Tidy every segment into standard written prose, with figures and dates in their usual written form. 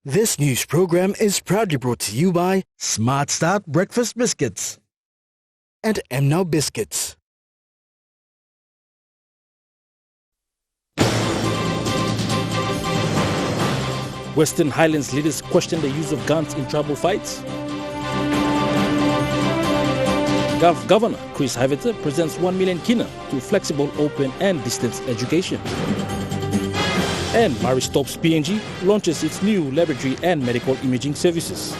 This news program is proudly brought to you by Smart Start Breakfast Biscuits and Now Biscuits. Western Highlands leaders question the use of guns in tribal fights. Gulf Governor Chris Havita presents 1 million kina to flexible, open and distance education. And Maristops PNG launches its new laboratory and medical imaging services.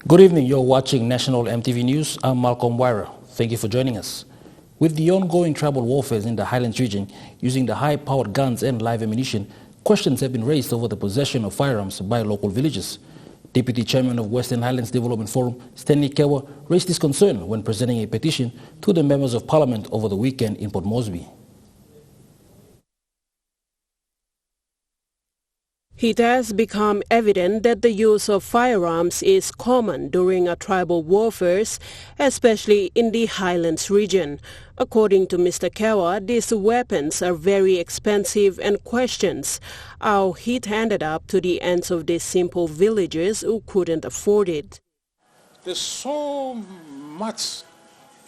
Good evening, you're watching National Emtv News. I'm Malcolm Wyra. Thank you for joining us. With the ongoing tribal warfare in the Highlands region using the high-powered guns and live ammunition, questions have been raised over the possession of firearms by local villagers. Deputy Chairman of Western Highlands Development Forum, Stanley Kewa, raised this concern when presenting a petition to the members of Parliament over the weekend in Port Moresby. It has become evident that the use of firearms is common during a tribal warfares, especially in the Highlands region. According to Mr. Kewa, these weapons are very expensive and questions how it ended up to the hands of these simple villagers who couldn't afford it. There's so much,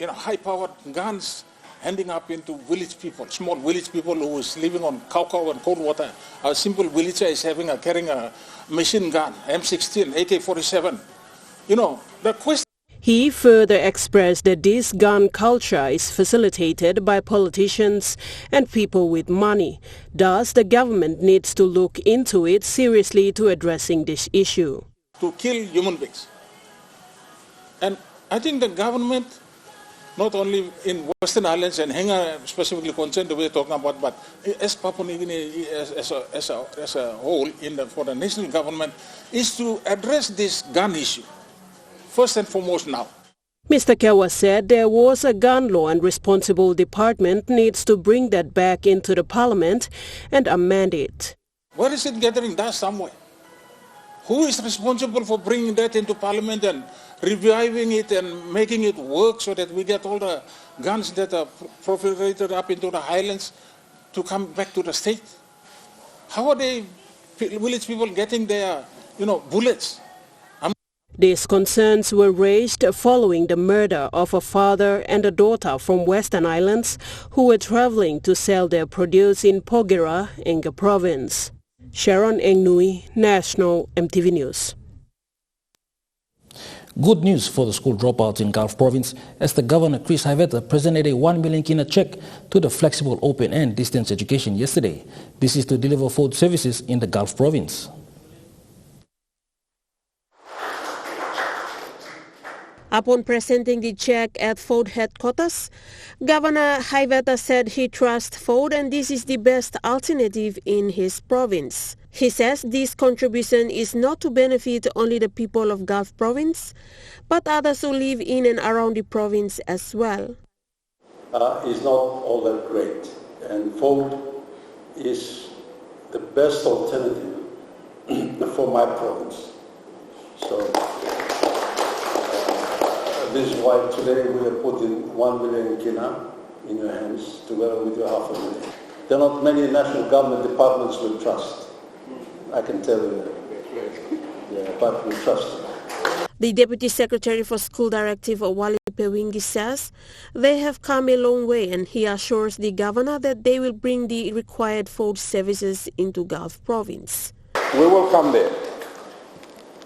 high-powered guns ending up into village people, small village people who is living on cow and cold water. A simple villager is carrying a machine gun, M16, AK-47. The question. He further expressed that this gun culture is facilitated by politicians and people with money. Thus, the government needs to look into it seriously to addressing this issue. To kill human beings. And I think the government, not only in Western Highlands and Henga specifically concerned the way we're talking about, but as Papua New Guinea as a whole for the national government, is to address this gun issue, first and foremost now. Mr. Kewa said there was a gun law and responsible department needs to bring that back into the parliament and amend it. Where is it gathering dust somewhere? Who is responsible for bringing that into parliament and reviving it and making it work so that we get all the guns that are proliferated up into the highlands to come back to the state? How are they, village people, getting their, bullets? These concerns were raised following the murder of a father and a daughter from Western Islands who were traveling to sell their produce in Porgera, Enga Province. Sharon Engnui, National Emtv News. Good news for the school dropouts in Gulf Province as the Governor Chris Havita presented a 1 million kina check to the flexible, open and distance education yesterday. This is to deliver food services in the Gulf Province. Upon presenting the check at Ford headquarters, Governor Havita said he trusts Ford and this is the best alternative in his province. He says this contribution is not to benefit only the people of Gulf Province, but others who live in and around the province as well. Is not all that great, and Ford is the best alternative for my province. So this is why today we are putting 1 million kina in your hands together with your $500,000. There are not many national government departments we trust. I can tell you that. Yeah, but we trust them. The Deputy Secretary for School Directive Wali Pewingi says they have come a long way and he assures the Governor that they will bring the required food services into Gulf Province. We will come there.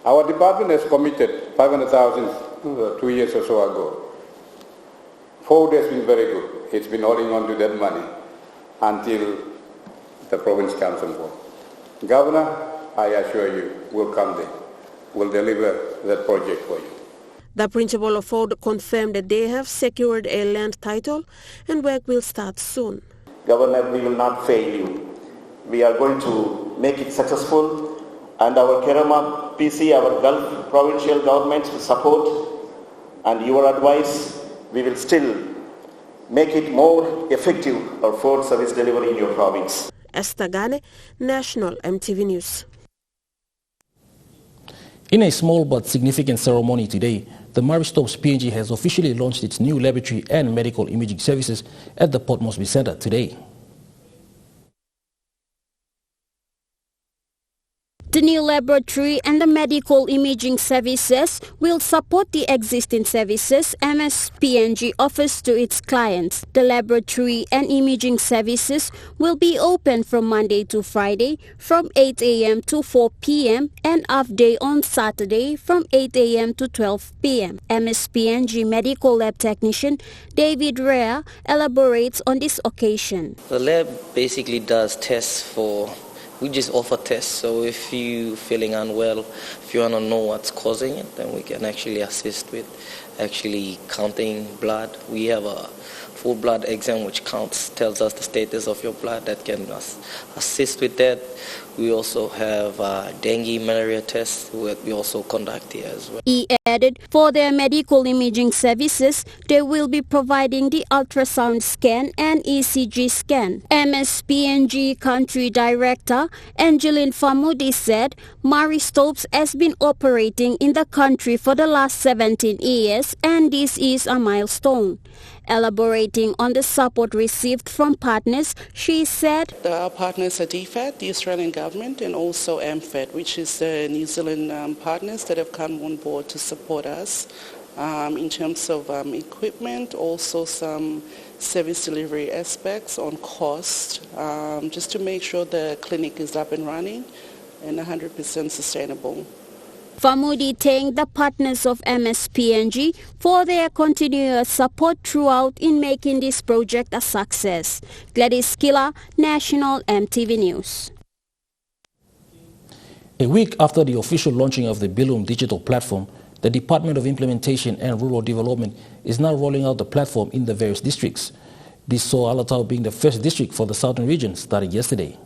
Our department has committed 500,000 2 years or so ago. Ford has been very good. It's been holding on to that money until the province comes on board. Governor, I assure you, will come there. We'll deliver that project for you. The principal of Ford confirmed that they have secured a land title and work will start soon. Governor, we will not fail you. We are going to make it successful and our Kerama PC, our Gulf provincial government support and your advice, we will still make it more effective our food service delivery in your province. Esther Gane, National Emtv News. In a small but significant ceremony today, the Maristops PNG has officially launched its new laboratory and medical imaging services at the Port Moresby Centre today. The new laboratory and the medical imaging services will support the existing services MSPNG offers to its clients. The laboratory and imaging services will be open from Monday to Friday from 8 a.m. to 4 p.m. and off-day on Saturday from 8 a.m. to 12 p.m. MSPNG medical lab technician David Rea elaborates on this occasion. The lab basically does tests we just offer tests, so if you're feeling unwell, if you want to know what's causing it, then we can actually assist with actually counting blood. We have a full blood exam which tells us the status of your blood that can assist with that. We also have dengue, malaria tests we also conduct here as well. He added, for their medical imaging services, they will be providing the ultrasound scan and ECG scan. MSPNG Country Director Angeline Famudi said Maristopes has been operating in the country for the last 17 years and this is a milestone. Elaborating on the support received from partners, she said, our partners are DFAT, the Australian government, and also Emtv, which is the New Zealand partners that have come on board to support us in terms of equipment, also some service delivery aspects on cost, just to make sure the clinic is up and running and 100% sustainable. Famudi thanked the partners of MSPNG for their continuous support throughout in making this project a success. Gladys Killer, National Emtv News. A week after the official launching of the Bilum digital platform, the Department of Implementation and Rural Development is now rolling out the platform in the various districts. This saw Alatau being the first district for the southern region starting yesterday.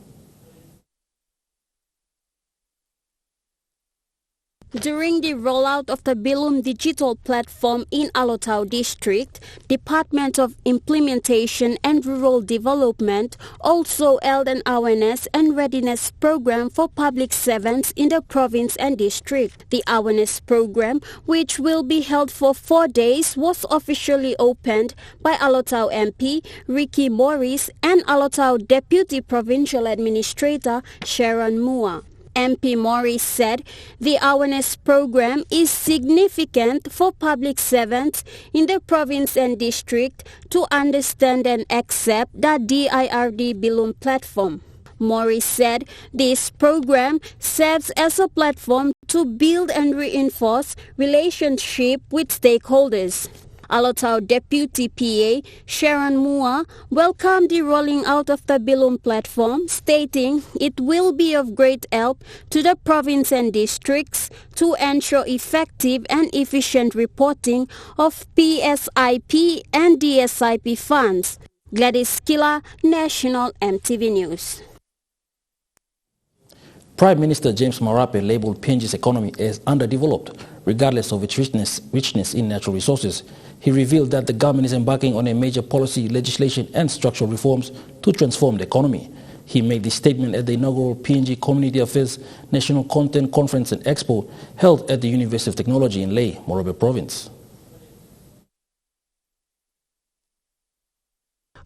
During the rollout of the Bilum digital platform in Alotau District, Department of Implementation and Rural Development also held an awareness and readiness program for public servants in the province and district. The awareness program, which will be held for 4 days, was officially opened by Alotau MP Ricky Morris and Alotau Deputy Provincial Administrator Sharon Mua. MP Morris said the awareness program is significant for public servants in the province and district to understand and accept the DIRD Bilum platform. Morris said this program serves as a platform to build and reinforce relationship with stakeholders. Alotau Deputy PA Sharon Mua welcomed the rolling out of the Bilum platform, stating it will be of great help to the province and districts to ensure effective and efficient reporting of PSIP and DSIP funds. Gladys Killer, National Emtv News. Prime Minister James Marape labelled PNG's economy as underdeveloped, regardless of its richness in natural resources. He revealed that the government is embarking on a major policy, legislation and structural reforms to transform the economy. He made this statement at the inaugural PNG Community Affairs National Content Conference and Expo held at the University of Technology in Lae, Morobe Province.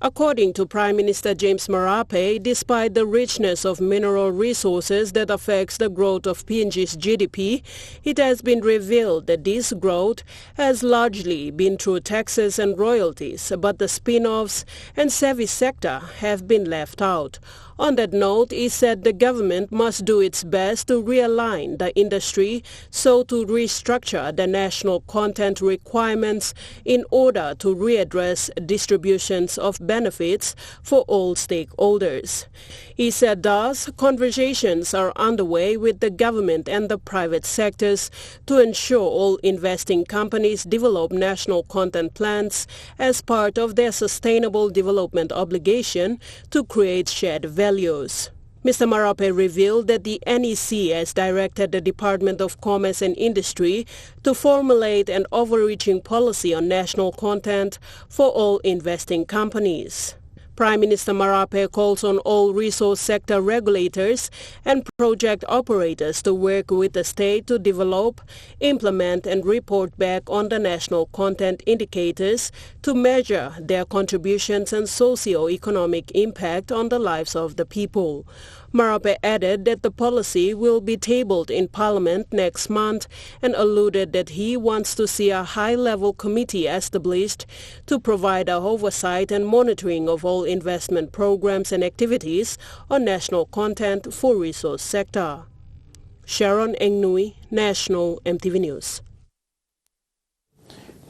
According to Prime Minister James Marape, despite the richness of mineral resources that affects the growth of PNG's GDP, it has been revealed that this growth has largely been through taxes and royalties, but the spin-offs and service sector have been left out. On that note, he said the government must do its best to realign the industry so to restructure the national content requirements in order to readdress distributions of benefits for all stakeholders. He said thus, conversations are underway with the government and the private sectors to ensure all investing companies develop national content plans as part of their sustainable development obligation to create shared values. Mr. Marape revealed that the NEC has directed the Department of Commerce and Industry to formulate an overreaching policy on national content for all investing companies. Prime Minister Marape calls on all resource sector regulators and project operators to work with the state to develop, implement and report back on the national content indicators to measure their contributions and socio-economic impact on the lives of the people. Marape added that the policy will be tabled in Parliament next month and alluded that he wants to see a high-level committee established to provide a oversight and monitoring of all investment programs and activities on national content for resource sector. Sharon Engnui, National MTV News.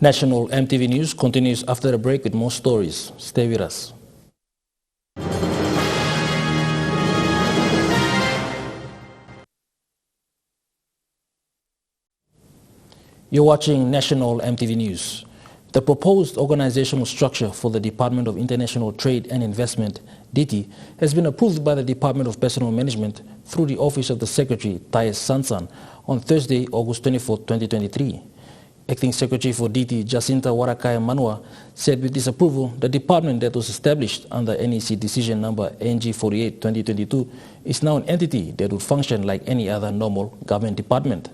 National MTV News continues after a break with more stories. Stay with us. You're watching National MTV News. The proposed organizational structure for the Department of International Trade and Investment, DITI, has been approved by the Department of Personnel Management through the Office of the Secretary, Thais Sansan, on Thursday, August 24, 2023. Acting Secretary for DITI, Jacinta Warakaya Manua, said with this approval, the department that was established under NEC Decision Number NG48-2022 is now an entity that would function like any other normal government department.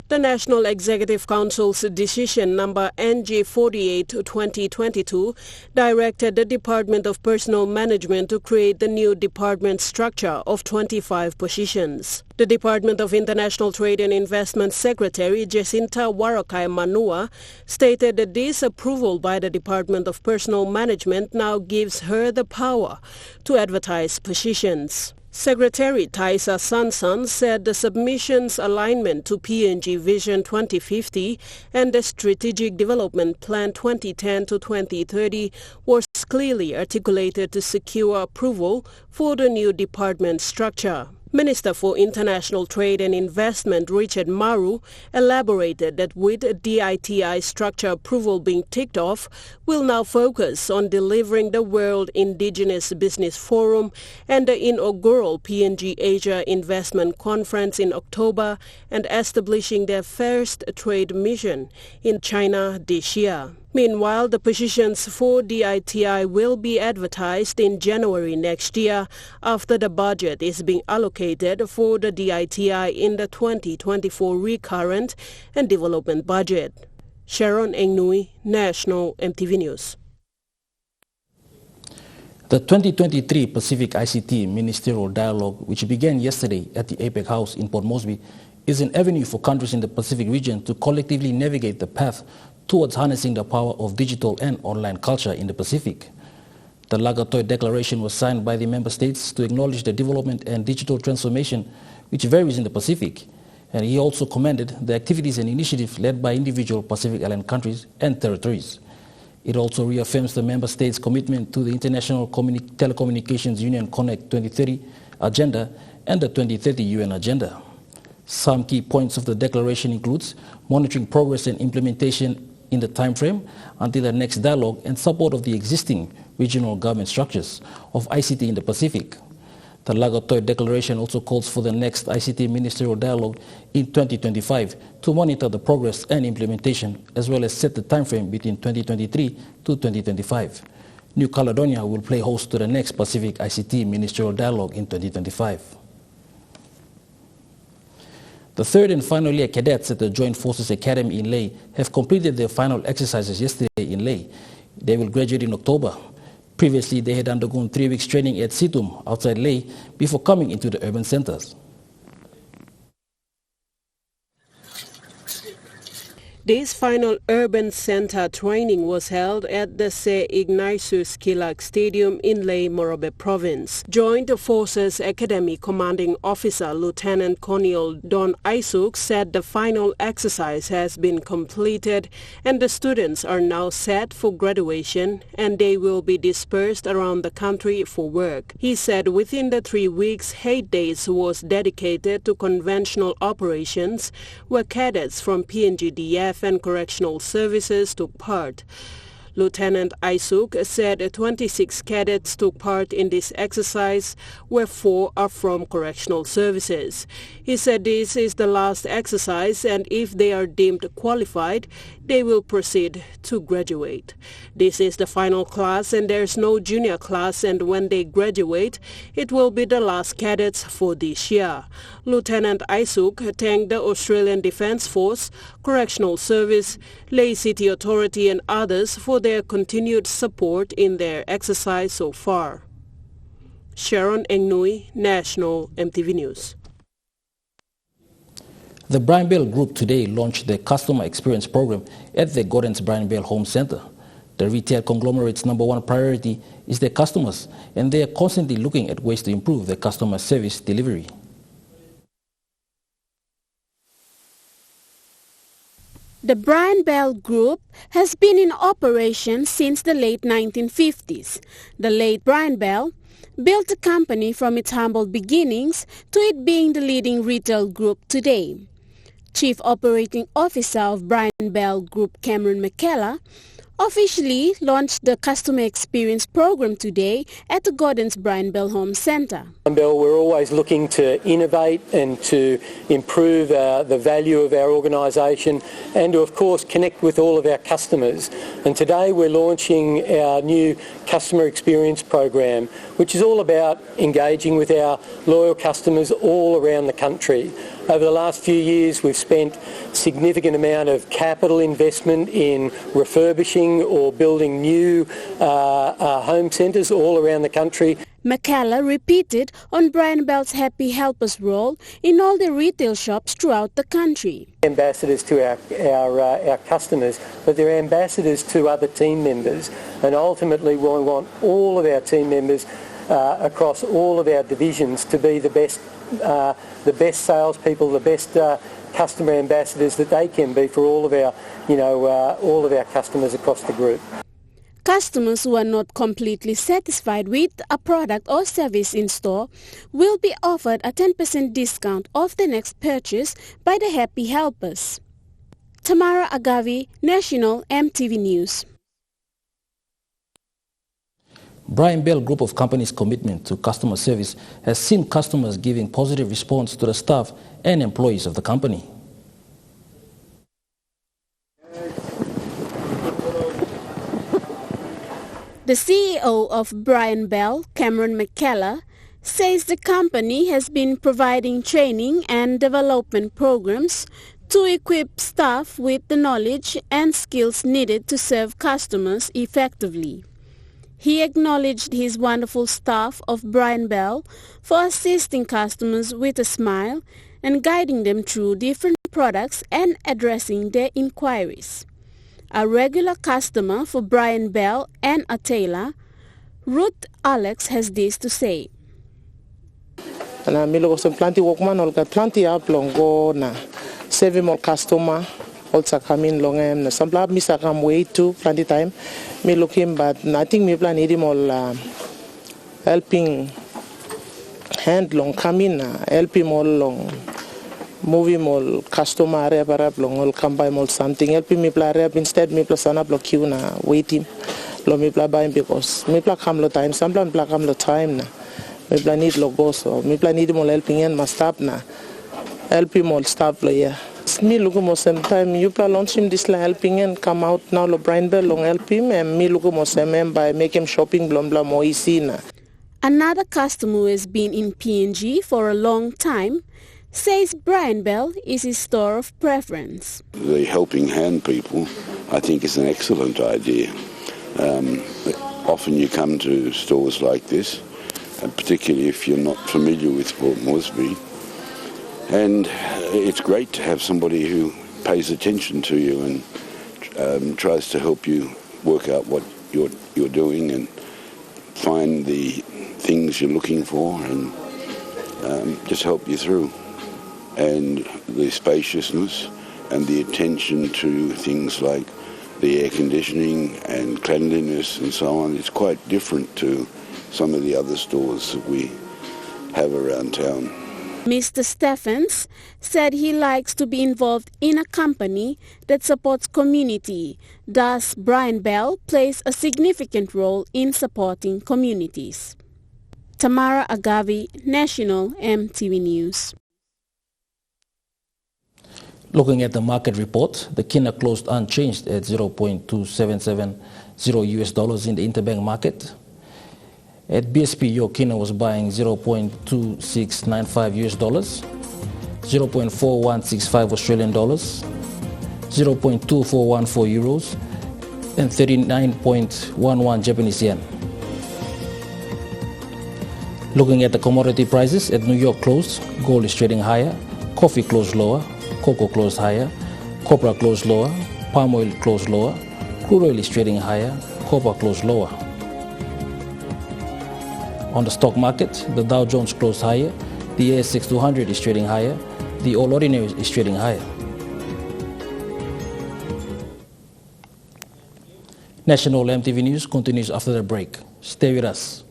The National Executive Council's decision number NG48-2022 directed the Department of Personnel Management to create the new department structure of 25 positions. The Department of International Trade and Investment Secretary Jacinta Warakaya Manua stated that this approval by the Department of Personnel Management now gives her the power to advertise positions. Secretary Thaisa Sansan said the submission's alignment to PNG Vision 2050 and the Strategic Development Plan 2010 to 2030 was clearly articulated to secure approval for the new department structure. Minister for International Trade and Investment Richard Maru elaborated that with DITI structure approval being ticked off, will now focus on delivering the World Indigenous Business Forum and the inaugural PNG Asia Investment Conference in October and establishing their first trade mission in China this year. Meanwhile, the positions for DITI will be advertised in January next year after the budget is being allocated for the DITI in the 2024 recurrent and development budget. Sharon Engnui, National MTV News. The 2023 Pacific ICT Ministerial Dialogue, which began yesterday at the APEC House in Port Moresby, is an avenue for countries in the Pacific region to collectively navigate the path towards harnessing the power of digital and online culture in the Pacific. The Lagatoy Declaration was signed by the member states to acknowledge the development and digital transformation which varies in the Pacific, and he also commended the activities and initiatives led by individual Pacific Island countries and territories. It also reaffirms the member states' commitment to the International Telecommunications Union Connect 2030 agenda and the 2030 UN agenda. Some key points of the declaration includes monitoring progress and implementation in the time frame until the next dialogue and support of the existing regional government structures of ICT in the Pacific. The Lagatoy Declaration also calls for the next ICT Ministerial Dialogue in 2025 to monitor the progress and implementation as well as set the time frame between 2023 to 2025. New Caledonia will play host to the next Pacific ICT Ministerial Dialogue in 2025. The third and final year cadets at the Joint Forces Academy in Lae have completed their final exercises yesterday in Lae. They will graduate in October. Previously, they had undergone 3 weeks training at Situm outside Lae before coming into the urban centers. This final urban center training was held at the Se Ignatius Kilak Stadium in Lae, Morobe Province. Joint Forces Academy Commanding Officer Lieutenant Colonel Don Isuk said the final exercise has been completed and the students are now set for graduation and they will be dispersed around the country for work. He said within the 3 weeks, 8 days was dedicated to conventional operations where cadets from PNGDF and Correctional Services took part. Lieutenant Isuk said 26 cadets took part in this exercise, where 4 are from correctional services. He said this is the last exercise, and if they are deemed qualified, they will proceed to graduate. This is the final class, and there's no junior class, and when they graduate, it will be the last cadets for this year. Lieutenant Isuk thanked the Australian Defence Force, Correctional Service, Lae City Authority and others for their continued support in their exercise so far. Sharon Engnui, National Emtv News. The Brian Bell Group today launched the Customer Experience Program at the Gordon's Brian Bell Home Centre. The retail conglomerate's #1 priority is their customers, and they are constantly looking at ways to improve their customer service delivery. The Brian Bell Group has been in operation since the late 1950s. The late Brian Bell built the company from its humble beginnings to it being the leading retail group today. Chief Operating Officer of Brian Bell Group, Cameron McKellar, officially launched the Customer Experience Program today at the Gordon's Brian Bell Home Centre. Brian Bell, we're always looking to innovate and to improve the value of our organisation and to, of course, connect with all of our customers. And today we're launching our new Customer Experience Program, which is all about engaging with our loyal customers all around the country. Over the last few years, we've spent significant amount of capital investment in refurbishing or building new home centres all around the country. McKellar repeated on Brian Bell's Happy Helpers role in all the retail shops throughout the country. Ambassadors to our customers, but they're ambassadors to other team members, and ultimately we want all of our team members across all of our divisions to be the best salespeople, the best customer ambassadors that they can be for all of our customers across the group. Customers who are not completely satisfied with a product or service in store will be offered a 10% discount off the next purchase by the Happy Helpers. Tamara Agavi, National Emtv News. Brian Bell Group of Companies' commitment to customer service has seen customers giving positive response to the staff and employees of the company. The CEO of Brian Bell, Cameron McKellar, says the company has been providing training and development programs to equip staff with the knowledge and skills needed to serve customers effectively. He acknowledged his wonderful staff of Brian Bell for assisting customers with a smile and guiding them through different products and addressing their inquiries. A regular customer for Brian Bell and a tailor, Ruth Alex has this to say. Na milo ko plenty workman olga plenty up longo na save more customer also come in long na sambla misa come wait to plenty time me looking but nothing me plan need more helping hand long come in help him all long movie mall customer rep long all come by mall something help me plan rep instead me plus sana block you na waiting lo me plan buy because me plan come lo time sambla plan come lo time na me plan need logo so me plan need more helping and must stop na help him all stop lo yeah me look mo same time you plan launch him this la helping and come out now lo Brian Bell long help him and me look mo same by make him shopping blah blah mo easy na. Another customer who has been in PNG for a long time says Brian Bell is his store of preference. The helping hand people, I think, is an excellent idea. Often you come to stores like this, and particularly if you're not familiar with Port Moresby, and it's great to have somebody who pays attention to you and tries to help you work out what you're doing and find the things you're looking for and just help you through. And the spaciousness and the attention to things like the air conditioning and cleanliness and so on, it's quite different to some of the other stores that we have around town. Mr. Stephens said he likes to be involved in a company that supports community. Thus, Brian Bell plays a significant role in supporting communities. Tamara Agavi, National MTV News. Looking at the market report, the kina closed unchanged at 0.2770 US dollars in the interbank market. At BSP, your kina was buying 0.2695 US dollars, 0.4165 Australian dollars, 0.2414 euros, and 39.11 Japanese yen. Looking at the commodity prices, at New York closed, gold is trading higher, coffee closed lower, cocoa closed higher, copra closed lower, palm oil closed lower, crude oil is trading higher, copper closed lower. On the stock market, the Dow Jones closed higher, the ASX 200 is trading higher, the All Ordinary is trading higher. National MTV News continues after the break. Stay with us.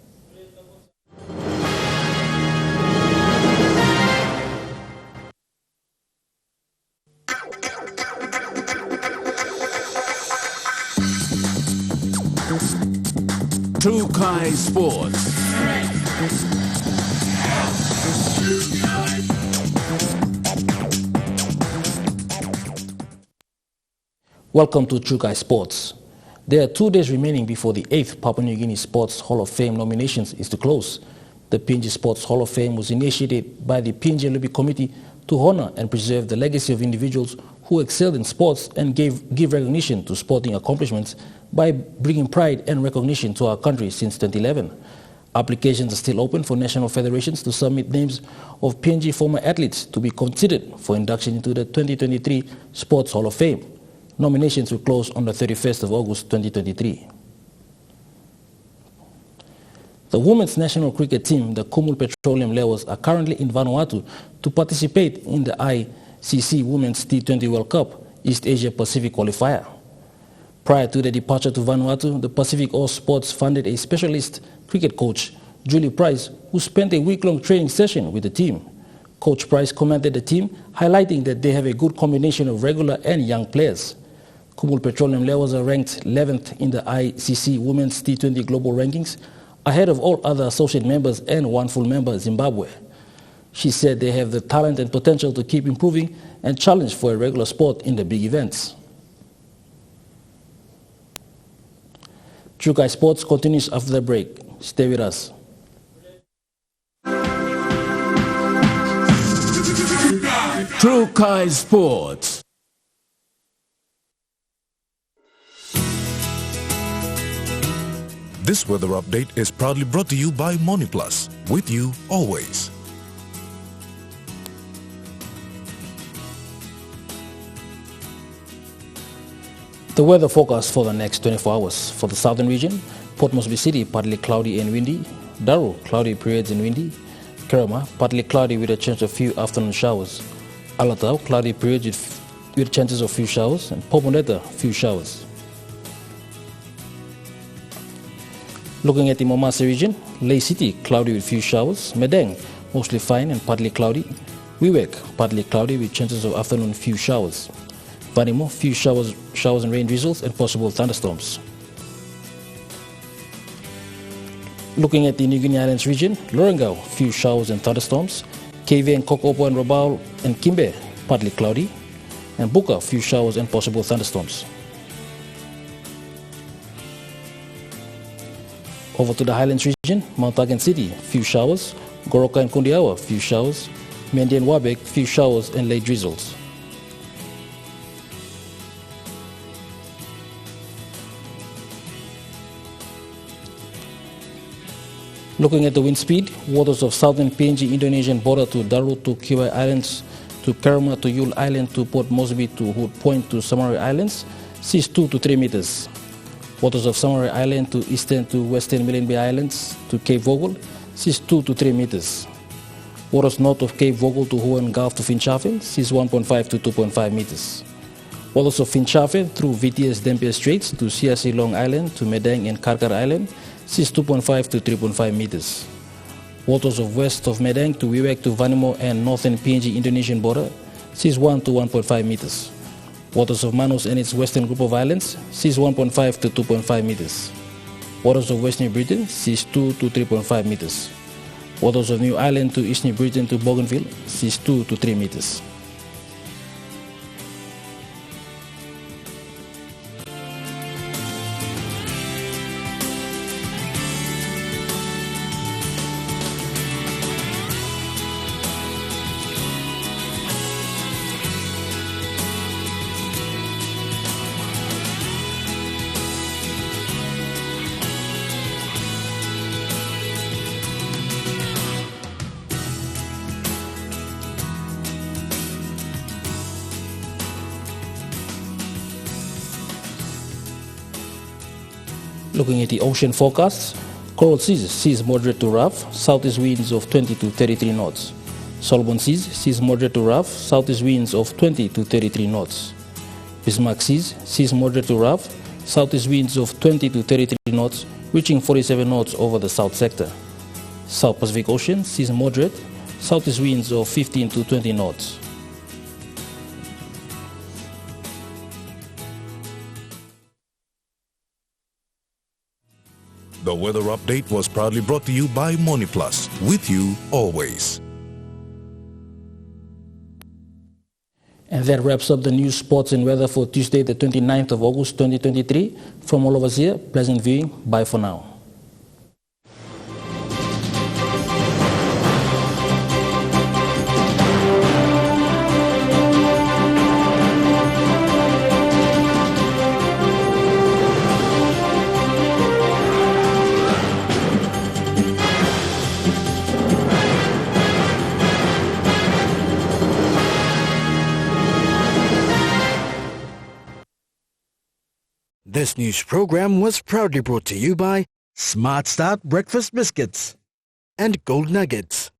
True Kai Sports. Welcome to True Kai Sports. There are 2 days remaining before the 8th Papua New Guinea Sports Hall of Fame nominations is to close. The PNG Sports Hall of Fame was initiated by the PNG Olympic Committee to honor and preserve the legacy of individuals who excelled in sports and give recognition to sporting accomplishments by bringing pride and recognition to our country since 2011. Applications are still open for national federations to submit names of PNG former athletes to be considered for induction into the 2023 Sports Hall of Fame. Nominations will close on the 31st of August 2023. The women's national cricket team, the Kumul Petroleum Leos, are currently in Vanuatu to participate in the ICC Women's T20 World Cup East Asia Pacific qualifier. Prior to the departure to Vanuatu, the Pacific All Sports funded a specialist cricket coach, Julie Price, who spent a week-long training session with the team. Coach Price commended the team, highlighting that they have a good combination of regular and young players. Kumul Petroleum Leos are ranked 11th in the ICC Women's T20 Global Rankings, ahead of all other associate members and one full member, Zimbabwe. She said they have the talent and potential to keep improving and challenge for a regular spot in the big events. True Kai Sports continues after the break. Stay with us. True Kai Sports. This weather update is proudly brought to you by MoniPlus, with you always. The weather forecast for the next 24 hours. For the southern region, Port Moresby City, partly cloudy and windy. Daru, cloudy periods and windy. Kerama, partly cloudy with a chance of few afternoon showers. Alatau, cloudy periods with chances of few showers. And Poponeta, few showers. Looking at the Momase region, Ley City, cloudy with few showers. Medang, mostly fine and partly cloudy. Wewak, partly cloudy with chances of afternoon few showers. Vanimo, few showers and rain drizzles and possible thunderstorms. Looking at the New Guinea Islands region, Lorengau, few showers and thunderstorms. KV and Kokopo and Rabaul and Kimbe, partly cloudy. And Buka, few showers and possible thunderstorms. Over to the Highlands region, Mount Agan City, few showers. Goroka and Kundiawa, few showers. Mendi and Wabek, few showers and late drizzles. Looking at the wind speed, waters of southern PNG Indonesian border to Daru to Kiwai Islands, to Kerma to Yule Island, to Port Moresby to Hood Point to Samari Islands, seas 2 to 3 meters. Waters of Samari Island to eastern to western Milne Bay Islands, to Cape Vogel, seas 2 to 3 meters. Waters north of Cape Vogel to Hoan Gulf to Finchhafen, seas 1.5 to 2.5 meters. Waters of Finchhafen through VTS Dampier Straits to CRC Long Island to Medang and Karkar Island, seas 2.5 to 3.5 meters. Waters of west of Medang to Wewak to Vanimo and northern PNG Indonesian border, seas 1 to 1.5 meters. Waters of Manus and its western group of islands, seas 1.5 to 2.5 meters. Waters of West New Britain, seas 2 to 3.5 meters. Waters of New Ireland to East New Britain to Bougainville, seas 2 to 3 meters. Looking at the ocean forecasts, Coral seas moderate to rough, southeast winds of 20 to 33 knots. Solomon seas moderate to rough, southeast winds of 20 to 33 knots. Bismarck seas moderate to rough, southeast winds of 20 to 33 knots, reaching 47 knots over the south sector. South Pacific Ocean seas moderate, southeast winds of 15 to 20 knots. The weather update was proudly brought to you by MoneyPlus, with you always. And that wraps up the news, sports and weather for Tuesday, the 29th of August 2023. From all of us here, pleasant viewing. Bye for now. This news program was proudly brought to you by Smart Start Breakfast Biscuits and Gold Nuggets.